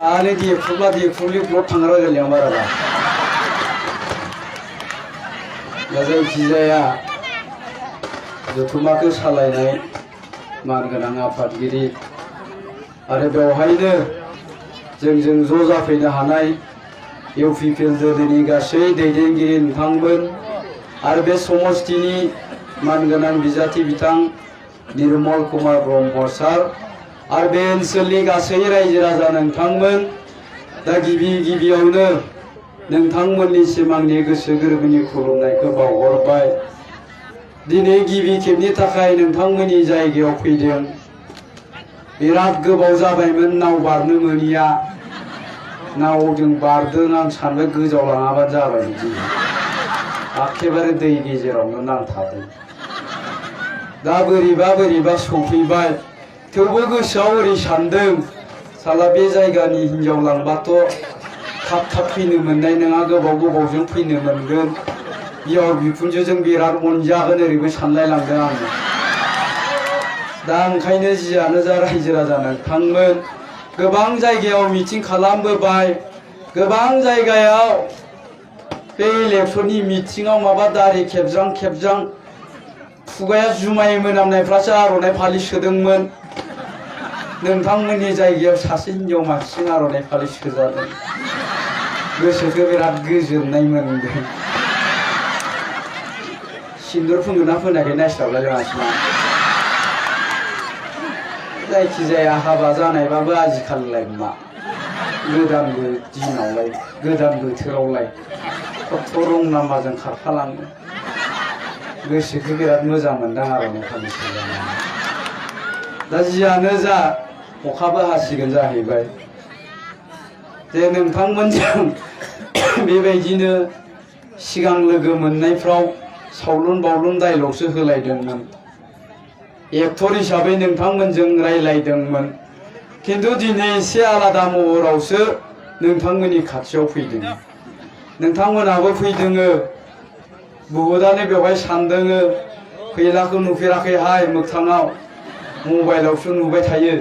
आने दिए फुरलि ब्लड थांग्रा गलियां बाराबा दा जायखिजाया जथुम्माखौ सालायनाय मानगोनां आफादगिरि आरो बेवहायनो जोंजों ज' जाफैनो हानाय इउपिपिएल दोलोनि गासै दैदेनगिरि नोंथांमोन आरो बे समस्तिनि मानगोनां बिजाथि बिथां निर्मल कुमार ब्रह्म सार आरो बे ओनसोलनि गासै रायजो राजा नोंथांमोन दा गिबियावनो नोंथांमोननिसिम आंनि गोसो गोरबोनि खुलुमनायखौ बावहरबाय। दिनै गिबि खेबनि थाखाय नोंथांमोननि जायगायाव फैदों। बिराद गोबाव जाबायमोन नाव बारनो मोनिया। नावजों बारदों आं सानबाय गोजावलाङाबा जाबाय बिदि एखेबारे दै गेजेरावनो नांथादों। दा बोरैबा सफैबाय थेवबो गोसोआव ओरै सानदों साला बे जायगानि हिनजाव लांबाथ' थाब फैनो मोननाय नङा, गोबावजों फैनो मोनगोन, बिहाव बिखुनजोजों बिराद अनजागोन ओरैबो सानलायलांदों आङो। दा ओंखायनो जियानो जा रायजो राजा नोंथांमोन गोबां जायगायाव मिटिं खालामबोबाय, गोबां जायगायाव बे इलेक्सननि मिटिङाव माबा दारि खेबजां खुगाया जुमाय मोनामनायफ्रासो आर'नाइ फालि सोदोंमोन। नोंथांमोननि जायगायाव सासे हिनजाव मानसिजों आर'नाइ फालि सोजादों, गोसोखौ बिराद गोजोननाय मोनदों। सिन्दुर फोनगोना फोनाखै नायस्लाबलाय मानसिना। जायखिजाया हाबा जानायबाबो आजिखालिलाय मा गोदानबो दिनावलाय गोदान बोथोरावलाय खथ' रं नाम्बारजों खारफालाङो। गोसोखौ बिराद मोजां मोनदों आर'नाइ फालि सोजानानै। दा जियानो जा अखाबो हासिगोन जाहैबाय जे नोंथांमोनजों बेबायदिनो सिगां लोगो मोननायफ्राव सावलुन बावलुन डाइलगसो होलायदोंमोन। एक्टर हिसाबै नोंथांमोनजों रायलायदोंमोन, खिन्थु दिनै एसे आलादा महरावसो नोंथांमोननि खाथियाव फैदों। नोंथांमोनाबो फैदोङो, बहुदानो बेवहाय सानदोङो फैलाखौ नुफेराखैहाय मोगथाङाव, मबाइलावसो नुबाय थायो,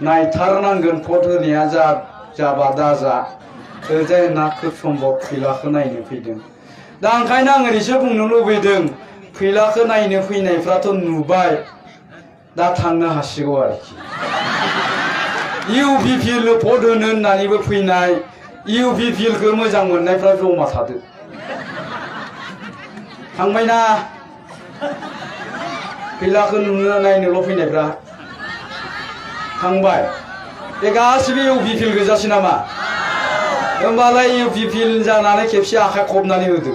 नायथारनांगोन भट होनाया जाबा दाजा ओरैजाय ना खोब सम्भब फैलाखौ नायनो फैदों। दा ओंखायनो आं ओरैसो बुंनो लुबैदों फैलाखौ नायनो फैनायफ्राथ' नुबाय, दा थांनो हासिगौ आरोखि। इउपिपिएल भट होनो होननानैबो फैनाय, इउपिपिएलखौ मोजां मोननायफ्रा जमा थादो। थांबायना फैलाखौ नुनो नायनोल' फैनायफ्रा थांबाय, बे गासिबो इउपिपिएल गोजासै नामा? होमबालाय इउपिपिएल जानानै खेबसे आखाइ खबनानै होदो।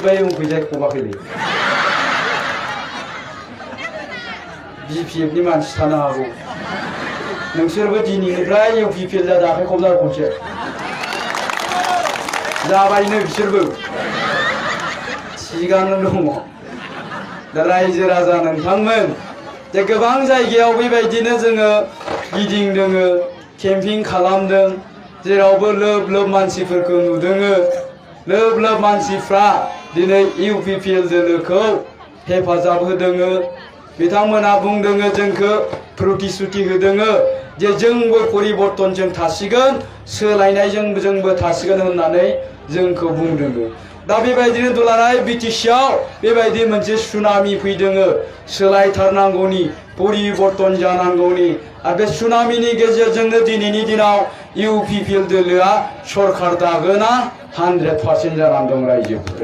बै उनखैजाय खबाखैलै, बिपिएफनि मानसि थानो हागौ। नोंसोरबो दिनैनिफ्राय इउपिपिएल जादों आखाइ खबना खनसे जाबायनो बिसोरबो थिगानो दङ। दा रायजो राजा नोंथांमोन जे गोबां जायगायाव बेबायदिनो जोङो गिदिंदोङो, केम्पिं खालामदों, जेरावबो लोब मानसिफोरखौ नुदोङो। लोब मानसिफ्रा दिनै इउपिपिएल दोलोखौ हेफाजाब होदोङो। बिथांमोना बुंदोङो जोंखौ प्रतिश्रुति होदोङो जे जोंबो परिबर्तनजों थासिगोन, सोलायनायजों जोंबो थासिगोन होननानै जोंखौ बुंदोङो। दा बेबायदिनो दुलाराय बिटिसिआव बेबायदि मोनसे सुनामि फैदोङो, सोलायथारनांगौनि, परिबर्तन जानांगौनि। आरो बे सुनामिनि गेजेरजोंनो दिनैनि दिनाव इउपिपिएल दोलोआ सरकार दागोना 100% जानानै दं रायजोफोर।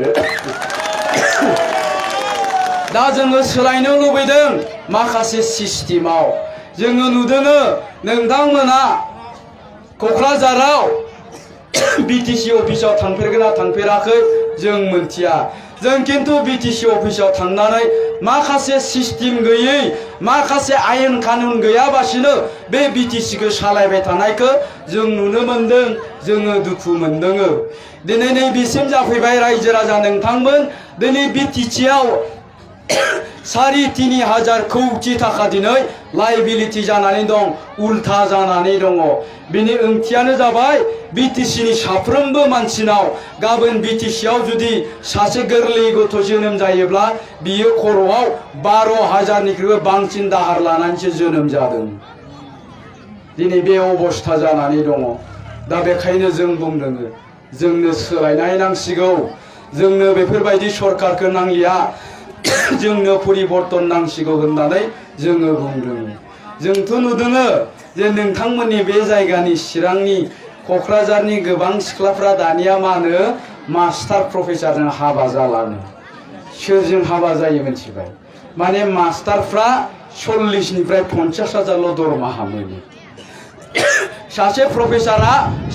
दा जोङो सोलायनो लुबैदों माखासे सिस्टेमाव। जोङो नुदोङो नोंथांमोना क'क्राझाराव बिटिसि अफिसाव थांफेरगोना थांफेराखै जों मोनथिया। जों खिन्थु बिटिसि अफिसाव थांनानै माखासे सिस्टेम गैयै, माखासे आयेन कानुन गैयाबासिनो बे बिटिसिखौ सालायबाय थानायखौ जों नुनो मोनदों, जोङो दुखु मोनदोङो। दिनै नैबेसिम जाफैबाय रायजो राजा नोंथांमोन। दिनै बिटिसिआव 3.5 हाजार कौटि थाखा दिनै लाइबिलिटि जानानै दं, उल्था जानानै दङ। बिनि ओंथियानो जाबाय बिटिसिनि साफ्रोमबो मानसिनाव गाबोन बिटिसिआव जुदि सासे गोरलै गथ' जोनोम जायोब्ला बियो खर'आव 12,000निख्रुइबो बांसिन दाहार लानानैसो जोनोम जादों। दिनै बे अबस्था जानानै दङ। दा बेखायनो जों बुंदों जोंनो सोलायनाय नांसिगौ, जोंनो बेफोरबायदि सरकारखौ नांलिया, जोंनो परिबर्तन नांसिगौ होननानै जोङो बुंदों। जोंथ' नुदों जे नोंथांमोननि बे जायगानि चिरांनि क'क्राझारनि गोबां सिख्लाफ्रा दानिया मा होनो मास्टार प्रफेसारजों हाबा जालानो। सोरजों हाबा जायो मिथिबाय? माने मास्टारफ्रा 40निफ्राय 50,000ल' दरमाहा मोनो। सासे प्रफेसारा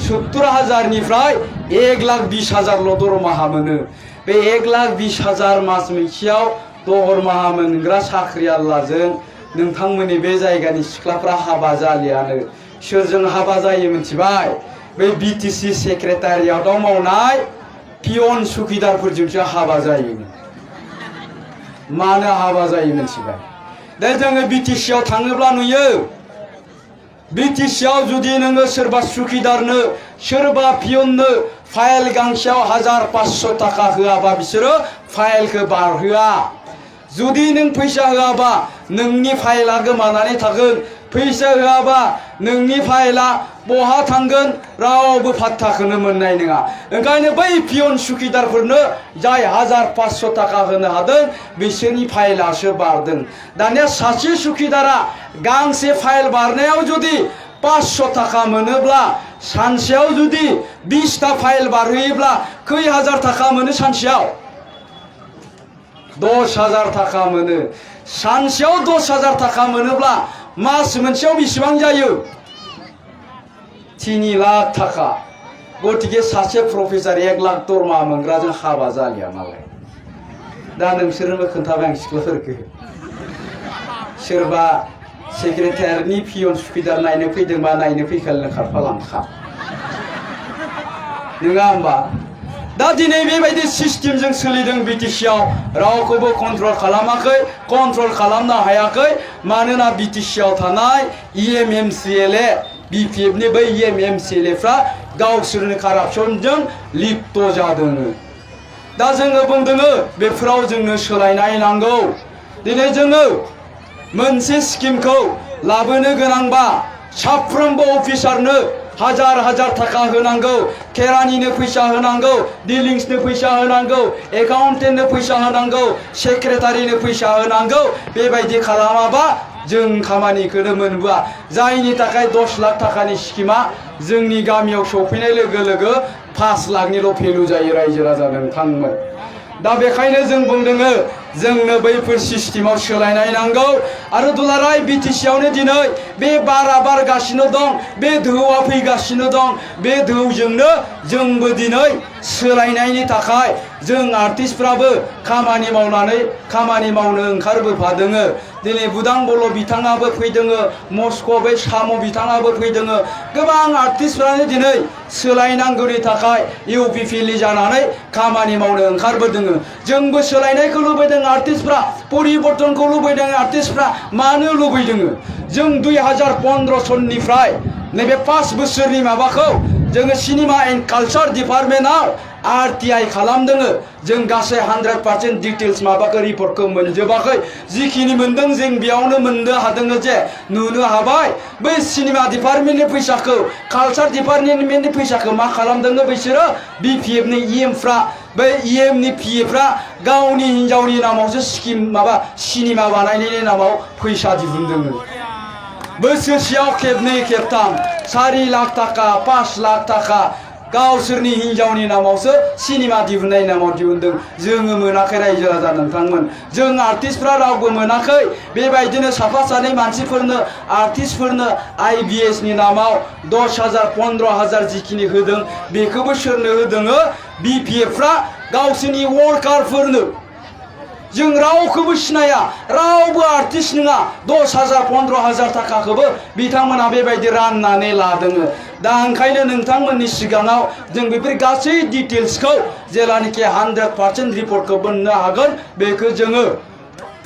70,000निफ्राय 1,20,000ल' दरमाहा मोनो। बे 1,20,000 मास मोनसेयाव दरमाहा मोनग्रा साख्रियालाजों नोंथांमोननि बे जायगानि सिख्लाफ्रा हाबा जालियानो। सोरजों हाबा जायो मिथिबाय? बे बिटिसि सेक्रेटारियेटआव मावनाय पियन सुखिदारफोरजोंसो हाबा जायो। मानो हाबा जायो मिथिबाय? दा जोङो बिटिसिआव थाङोब्ला नुयो, बिटिसिआव जुदि नोङो सोरबा सुखिदारनो सोरबा पियननो फाइल गांसेयाव 1,500 थाखा होआबा बिसोरो फाइलखौ बारहोआ। जुदि नों फैसा होआबा नोंनि फाइला गोमानानै थागोन। फैसा होआबा नोंनि फाइला बहा थांगोन रावबो फात्ताखौनो मोननाय नङा। ओंखायनो बै पियन सुखिदारफोरनो जाय 1,500 थाखा होनो हादों बिसोरनि फाइलासो बारदों। दानिया सासे सुखिदारा गांसे फाइल बारनायाव जुदि 500 थाखा मोनोब्ला सानसेयाव जुदि 20टा फाइल बारहोयोब्ला खै हाजार थाखा मोनो सानसेयाव? 10,000 थाखा मोनो। सानसेयाव 10,000 थाखा मोनोब्ला मास मोनसेयाव बेसेबां जायो? 3 लाख थाखा। गतिके सासे प्रफेसार 1 लाख दरमाहा मोनग्राजों हाबा जालिया मालाय। दा नोंसोरनो खोन्थाबाय आं सिख्लाफोरखौ। सोरबा सेक्रेटारिनि पियन सुखिदार नायनो फैदोंबा नायनो फैखालिनो खारफालांखा, नङा होमबा? दा दिनै बेबायदि सिस्टेमजों सोलिदों बिटिसिआव। रावखौबो कन्ट्रल खालामाखै, कन्ट्रल खालामनो हायाखै। मानोना बिटिसिआव थानाय EMMCLA BPFनि बै EMMCLAफ्रा गावसोरनि कारापसनजों लिप्त जादों। दा जोङो बुंदों बेफोराव जोंनो सोलायनाय नांगौ। दिनै जोङो मोनसे स्किमखौ लाबोनो गोनांबा साफ्रोमबो अफिसारनो 1,000 थाखा होनांगौ, केरानिनो फैसा होनांगौ, डिलिंसनो फैसा होनांगौ, एकाउन्टेन्टनो फैसा होनांगौ, सेक्रेटारिनो फैसा होनांगौ। बेबायदि खालामाबा जों खामानिखौनो मोनबोआ। जायनि थाखाय 10 लाख थाखानि स्किमा जोंनि गामियाव सफैनाय लोगो लोगो 5 लाखनिल' भेलु जायो रायजो राजा नोंथांमोन। दा बेखायनो जों बुंदों जोंनो बैफोर सिस्टेमाव सोलायनाय नांगौ। आरो दुलाराय बिटिसिआवनो दिनै बे बारा बारगासिनो दं, बे दोहौआ फैगासिनो दं। बे दोहौजोंनो जोंबो दिनै सोलायनायनि थाखाय जों आर्टिस्टफ्राबो खामानि मावनो ओंखारबोफादों। दिनै बुदां बर' बिथाङाबो फैदों, मस्क' बै साम' बिथाङाबो फैदों। गोबां आर्टिस्टफ्रानो दिनै सोलायनांगौनि थाखाय इउपिपिएलि जानानै खामानि मावनो ओंखारबोदों। जोंबो सोलायनायखौ लुबैदों आर्टिस्टफ्रा, परिबर्तनखौ लुबैदों आर्टिस्टफ्रा। मानो लुबैदों? जों 2015 सननिफ्राय नैबे 5 बोसोरनि माबाखौ जोङो सिनेमा एन्ड कालचार डिपार्टमेन्टआव RTI खालामदों। जों गासै 100% डिटेल्स माबाखौ रिपर्टखौ मोनजोबाखै। जिखिनि मोनदों जों बेयावनो मोननो हादों जे नुनो हाबाय बै सिनेमा डिपार्टमेन्टनि फैसाखौ, कालचार डिपार्टमेन्टनि फैसाखौ मा खालामदों बिसोरो? BPFनि EMफ्रा, बै EMनि PFफ्रा गावनि हिन्जावनि नामावसो स्किम सिनेमा बानायनायनि नामाव फैसा दिहुनदों। बोसोरसेयाव खेबनै खेबथाम 4 लाख थाखा, 5 लाख थाखा गावसोरनि हिन्जावनि नामावसो सिनेमा दिहुननाय नामाव दिहुनदों। जोङो मोनाखै रायजो राजा नोंथांमोन। जों आर्टिस्टफ्रा रावबो मोनाखै। बेबायदिनो साफा सानै मानसिफोरनो आर्टिस्टफोरनो IBSनि नामाव 10,000 15,000 जिखिनि होदों बेखौबो सोरनो होदों? BPFफ्रा गावसोरनि वर्कारफोरनो। जों रावखौबो सिनाया, रावबो आर्टिस्ट नङा। 10,000 15,000 थाखाखौबो बिथांमोना बेबायदि राननानै लादों। दा ओंखायनो नोंथांमोननि सिगाङाव जों बेफोर गासै डिटेल्सखौ जेलानिखि 100% रिपर्टखौ मोननो हागोन बेखौ जोङो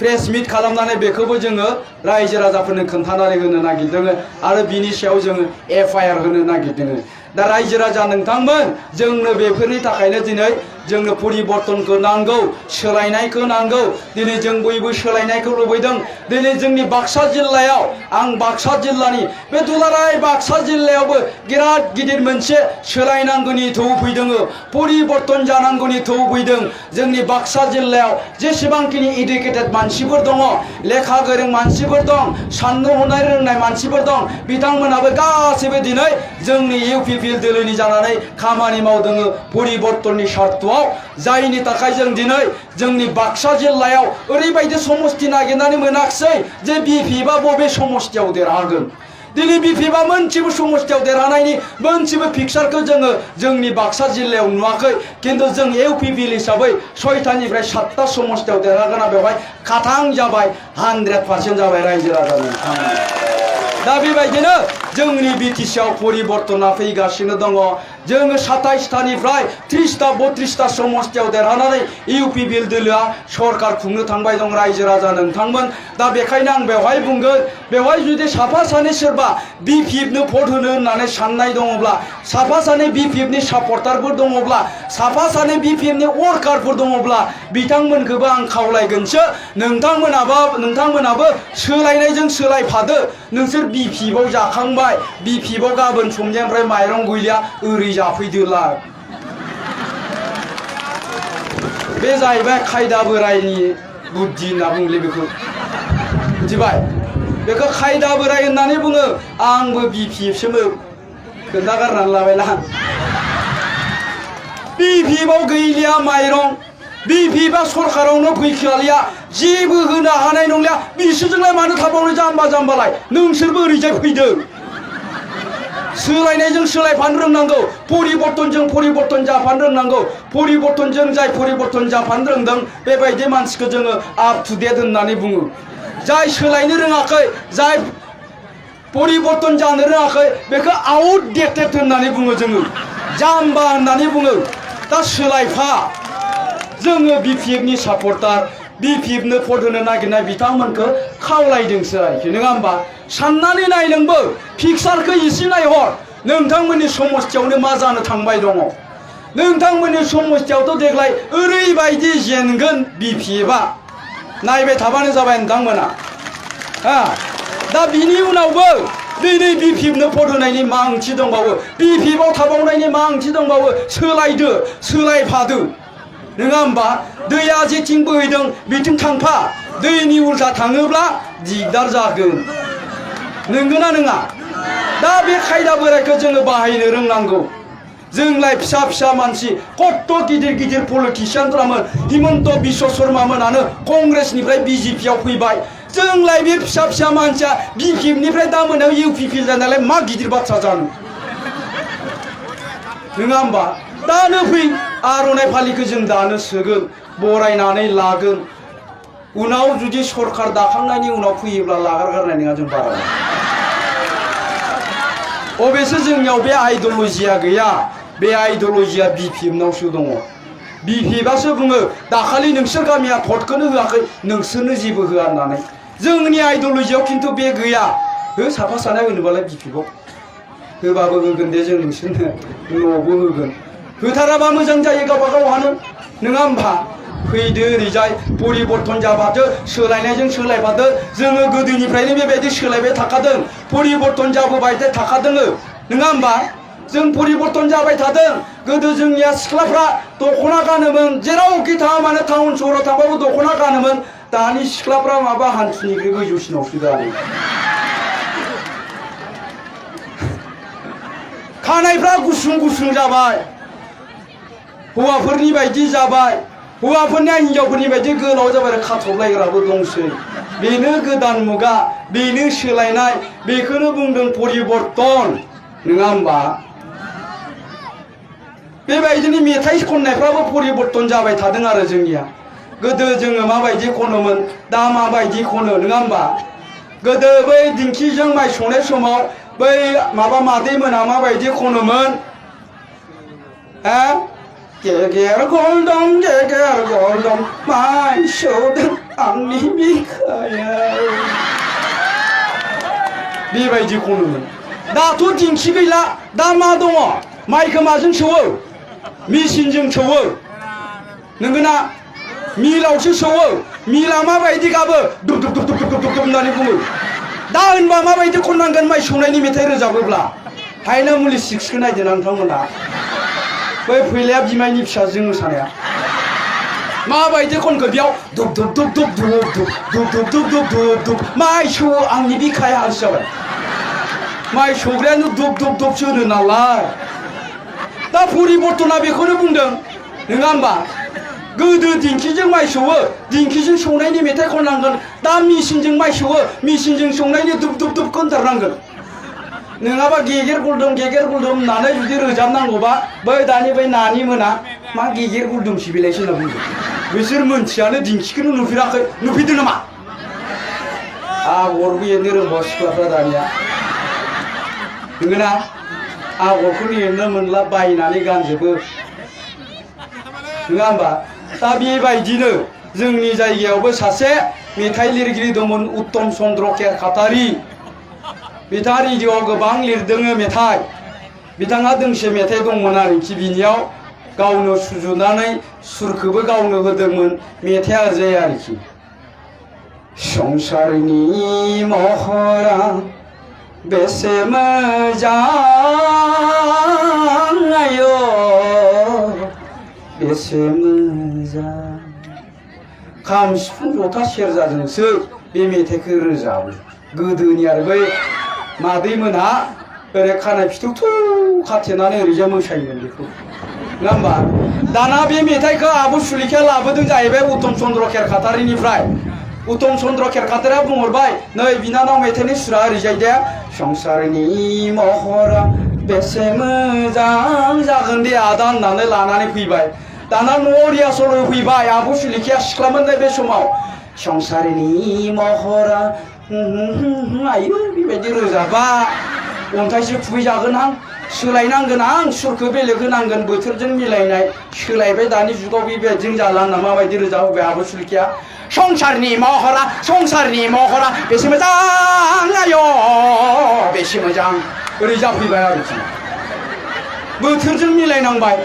प्रेस मिट खालामनानै बेखौबो जोङो रायजो राजाफोरनो खोन्थानानै होनो नागिरदों आरो बिनि सायाव जोङो FIR होनो नागिरदों। दा रायजो राजा नोंथांमोन जोंनो बेफोरनि थाखायनो दिनै जोंनो परिबर्तनखौ नांगौ, सोलायनायखौ नांगौ। दिनै जों बयबो सोलायनायखौ लुबैदों। दिनै जोंनि बाक्सा जिल्लायाव, आं बाक्सा जिल्लानि बे दुलाराय बाक्सा जिल्लायावबो बिराद गिदिर मोनसे सोलायनांगौनि थौ फैदों, परिबर्तन जानांगौनि थौ फैदों। जोंनि बाक्सा जिल्लायाव जेसेबांखिनि इडुकेटेड मानसिफोर दङ, लेखा गोरों मानसिफोर दं, साननो हनो रोंनाय मानसिफोर दं, बिथांमोनाबो गासैबो दिनै जोंनि UPPL दोलोनि जानानै खामानि मावदों परिबर्तननि सार्थआव। जायनि थाखाय जों दिनै जोंनि बाक्सा जिल्लायाव ओरैबायदि समस्ति नागिरनानै मोनाखिसै जे BPFआ बबे समस्तियाव देरहागोन। दिनै BPFआ मोनसेबो समस्तियाव देरहानायनि मोनसेबो पिक्सारखौ जोङो जोंनि बाक्सा जिल्लायाव नुवाखै। खिन्थु जों UPPL हिसाबै 6टानिफ्राय 7टा समस्तियाव देरहागोना बेवहाय खाथां जाबाय, 100% जाबाय रायजो राजानि। दा बेबायदिनो जोंनि BTCआव परिबर्तना फैगासिनो दङ। जोङो 27टानिफ्राय 30टा 32टा समस्तियाव देरहानानै UPPL दोलोआ सरकार खुंनो थांबाय दं रायजो राजा नोंथांमोन। दा बेखायनो आं बेवहाय बुंगोन, बेवहाय जुदि साफा सानै सोरबा BPFनो भट होनो होननानै साननाय दङब्ला, साफा सानै BPFनि सापर्टारफोर दङब्ला, साफा सानै BPFनि वर्कारफोर दङब्ला बिथांमोनखौबो आं खावलायगोनसो, नोंथांमोनाबो सोलायनायजों सोलायफादो। नोंसोर BPFआव जाखांबाय, BPFआव गाबोन समनिफ्राय माइरं गैलिया, ओरै जाफैदोलाय। बे जाहैबाय खायदा बोरायनि बुद्धि होनना बुंले बेखौ, मिथिबाय? बेखौ खायदा बोराय होननानै बुङो। आंबो BPFसोमोन, खोन्थागारनानै लाबायलां। BPFआव गैलिया माइरं, BPFआ सरकारावनो फैखालिया, जेबो होनो हानाय नंलिया। बिसोरजोंलाय मानो थाबावनो जाम्बा जाम्बालाय? नोंसोरबो ओरैजाय फैदों। सोलायनायजों सोलायफानो रोंनांगौ, परिबर्तनजों परिबर्तन जाफानो रोंनांगौ। परिबर्तनजों जाय परिबर्तन जाफानो रोंदों बेबायदि मानसिखौ जोङो आप टु डेट होननानै बुङो। जाय सोलायनो रोङाखै, जाय परिबर्तन जानो रोङाखै, बेखौ आउटडेटेड होननानै बुङो जोङो, जाम्बा होननानै बुङो। दा सोलायफा। जोङो BPFनि सापर्टार, BPFनो भट होनो नागिरनाय बिथांमोनखौ खावलायदोंसो आरोखि, नङा होमबा? साननानै नाय नोंबो, पिक्सारखौ एसे नायहर। नोंथांमोननि समस्तियावनो मा जानो थांबाय दङ। नोंथांमोननि समस्तियावथ' देग्लाय ओरैबायदि जेनगोन BPFआ, नायबाय थाबानो जाबाय नोंथांमोना। दा बिनि उनावबो दिनै BPFनो भट होनायनि मा ओंथि दंबावो? BPFआव थाबावनायनि मा ओंथि दंबावो? सोलायदो, सोलायफादो, नङा होमबा? दैया जेथिं बोहैदों बिथिं थांफा। दैनि उल्था थाङोब्ला दिगदार जागोन, नंगौना नङा? दा बे खायदा बोरायखौ जोङो बाहायनो रोंनांगौ। जोंलाय फिसा फिसा मानसि, कत गिदिर गिदिर पलिटिसियानफ्रामोन, हिमन्त बिश्व शर्मा मोनानो कंग्रेसनिफ्राय BJPआव फैबाय। जोंलाय बे फिसा फिसा मानसिया BPFनिफ्राय दा मोनायाव UPPL जानायलाय मा गिदिर बाथ्रा जानो, नङा होमबा? दानो फै, आर'नाइ फालिखौ जों दानो सोगोन, बरायनानै लागोन। उनाव जुदि सरकार दाखांनायनि उनाव फैयोब्ला लागारगारनाय नङा जों बारा। अबेसे जोंनियाव बे आइडिय'लजिया गैया, बे आइडिय'लजिया BPFनावसो दङ। BPFआसो बुङो दाखालि नोंसोर गामिया भटखौनो होआखै, नोंसोरनो जेबो होआ होननानै। जोंनि आइडिय'लजियाव खिन्थु बे गैया। साफा सानै होनोबालाय BPFआव होबाबो होगोन दे, जों नोंसोरनो न'आवबो होगोन। होथाराबा मोजां जायो गावबा गावहानो, नङा होमबा? फैदो ओरैजाय, परिबर्तन जाबादो, सोलायनायजों सोलायफादो। जोङो गोदोनिफ्रायनो बेबायदि सोलायबाय थाखादों, परिबर्तन जाबोबाय थाखादों, नङा होमबा? जों परिबर्तन जाबाय थादों। गोदो जोंनिया सिख्लाफ्रा दख'ना गानोमोन, जेरावखि थाङा मानो टाउन सहराव थांबाबो दख'ना गानोमोन। दानि सिख्लाफ्रा माबा हान्थुनिख्रुइ गोजौसिनावसो गानो। खानायफ्रा गुसुं गुसुं जाबाय, हौवाफोरनि बायदि जाबाय। हौवाफोरनिया हिन्जावफोरनि बायदि गोलाव जाबाय, खाथबलायग्राबो दंसै। बेनो गोदान मुगा, बेनो सोलायनाय, बेखौनो बुंदों परिबर्तन, नङा होमबा? बेबायदिनो मेथाइ खननायफ्राबो परिबर्तन जाबाय थादों आरो जोंनिया। गोदो जोङो माबायदि खनोमोन, दा माबायदि खनो, नङा होमबा? गोदो बै दिंखिजों माइ सौनाय समाव बै माबा मादैमोना माबायदि खनोमोन? गेजेर गलदम, गेजेर गलदम, माइ सौदों आंनि बिखाया बेबायदि खनोमोन दाथ' दिंखि गैला दा मा दङ माइखौ माजों सौवो मेचिनजों सौवो नंगौना मिलावसो सौवो मिला माबायदि गाबो दुब दुब दुब दुब दुब दुब होननानै बुङो दा होनबा माबायदि खननांगोन माइ सौनायनि मेथाइ रोजाबोब्ला हायना मुलि सिक्सखौ नायदो नोंथांमोना बै फैलाया बिमायनि फिसाजों मोसानाया माबायदि खनखो बेयाव दुब दुब दुब दुब दुब दुब दुब दुब दुब दुब दुब दुब माइ सौ आंनि बिखाया हारसि जाबाय माइ सौग्रायानो दुब दुब दुबसो होनो नालाय दा परिबर्तना बेखौनो बुंदों नङा होमबा गोदो दिंखिजों माइ सौवो दिंखिजों सौनायनि मेथाइ खननांगोन दा मेचिनजों माइ सौवो मेचिनजों सौनायनि दुब दुब दुब खनथारनांगोन नङाबा गेगेर गुलदुम होननानै जुदि रोजाबनांगौबा बै दानि बै नानि मोना मा गेगेर गुलदुमसि बिलाइसो होनना बुंदों बिसोर मोनथियानो दिंखिखौनो नुफेराखै नुफेरदों नामा आगरबो एरनो रोंबावा सिख्लाफ्रा दानिया नंगौना आगरखौनो एरनो मोनला बायनानै गानजोबो नङा होमबा दा बेबायदिनो जोंनि जायगायावबो सासे मेथाइ लिरगिरि दंमोन उत्तम चन्द्र केरकाटारि बिथाङा रेडिअ'आव गोबां लिरदों मेथाइ बिथाङा दोंसे मेथाइ दंमोन आरोखि बिनियाव गावनो सुजुनानै सुरखौबो गावनो होदोंमोन मेथाइआ ओरैजाय आरोखि संसारनि महरा बेसे मोजां आयो बेसे मोजां खाम सिफुं जथा सेरजाजोंसो बे मेथाइखौ रोजाबो गोदोनि आरो बै मादैमोनहा ओरै खानाय फिथौ थौ खाथेनानै ओरैजाय मोसायोमोन बेखौ नङा होमबा दाना बे मेथाइखौ आब' सुलेखाया लाबोदों जाहैबाय उत्तम चन्द्र केरकाटारिनिफ्राय उत्तम चन्द्र केरकाटारिया बुंहरबाय नै बिनानाव मेथाइनि सुरा ओरैजाय दे संसारनि महरा बेसे मोजां जागोन दे आदा होननानै लानानै फैबाय दाना न'आव रिहार्सल होफैबाय आब' सुलेखाया सिख्लामोन बे समाव संसारनि महरा आयो बेबायदि रोजाबा अन्थाइसो खुबैजागोन आं सोलायनांगोन आं सुरखौ बेलेग होनांगोन बोथोरजों मिलायनाय सोलायबाय दानि जुगाव बेबायदिजों जाला होनना माबायदि रोजाबोबाय आब' सुलेखाया संसारनि महरा बेसे मोजां आयो बेसे मोजां ओरै जाफैबाय आरोखि बोथोरजों मिलायनांबाय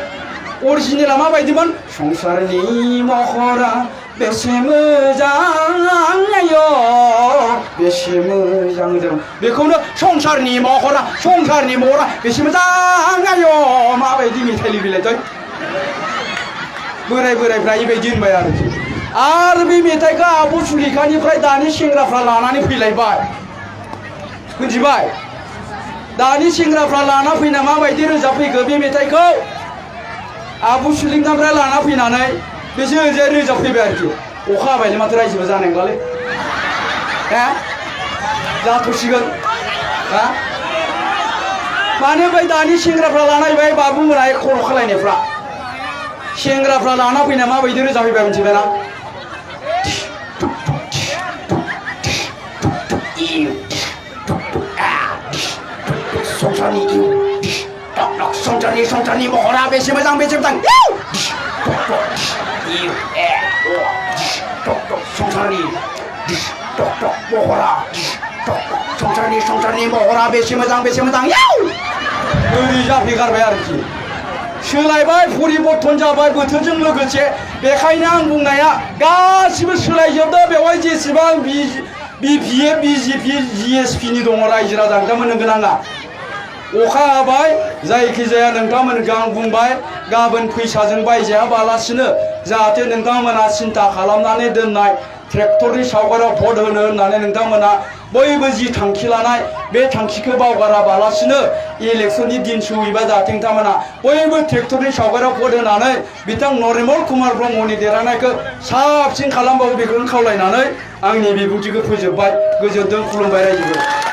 अरिजिनेला माबायदिमोन संसारनि महरा बेसे मोजां आयो बेसे मोजां जों बेखौनो संसारनि महरा बेसे मोजां आयो माबायदि मेथाइ लिरबिलायथाय बोरायफ्रा बेबायदि होनबाय आरोखि आरो बे मेथाइखौ आब' सुलेखानिफ्राय दानि सेंग्राफ्रा लानानै फैलायबाय मिथिबाय दानि सेंग्राफ्रा लाना फैना माबायदि रोजाबफैखो बे मेथाइखौ आब' सुलेखानिफ्राय लाना फैनानै बेसो ओरैजाय रोजाबफैबाय आरोखि अखा हाबायलै माथो रायजोबो जानाय नंलालै जाथ'सिगोन मानो बै दानि सेंग्राफ्रा लाना फैबाय बाबुमोना खर' खालायनायफ्रा सेंग्राफ्रा लाना फैना माबायदि रोजाबफैबाय मिथिबायना संसारनि महरा बेसे मोजां संसारनि महरा बेसे मोजां ओरै जाफैगारबाय आरोखि सोलायबाय परिबर्तन जाबाय बोथोरजों लोगोसे बेखायनो आं बुंनाया गासिबो सोलायजोबदों बेवहाय जेसेबां BPF BJP GSP नि दङ रायजो राजा नोंथांमोन नंगौ नाङा अखा हाबाय जायखिजाया नोंथांमोनखौ आं बुंबाय गाबोन फैसाजों बायजायाबालासिनो जाहाथे नोंथांमोना सिन्था खालामनानै दोननाय ट्रेक्टरनि सावगारियाव भट होनो होननानै नोंथांमोना बयबो जि थांखि लानाय बे थांखिखौ बावगाराबालासिनो इलेक्सननि दिन सौहैबा जाहाथे नोंथांमोना बयबो ट्रेक्टरनि सावगारियाव भट होनानै बिथां नरिमल कुमार ब्रह्मनि देरहानायखौ साबसिन खालामबावो बेखौनो खावलायनानै आंनि बिबुंथिखौ फोजोबबाय गोजोनथों खुलुमबाय रायजोफोर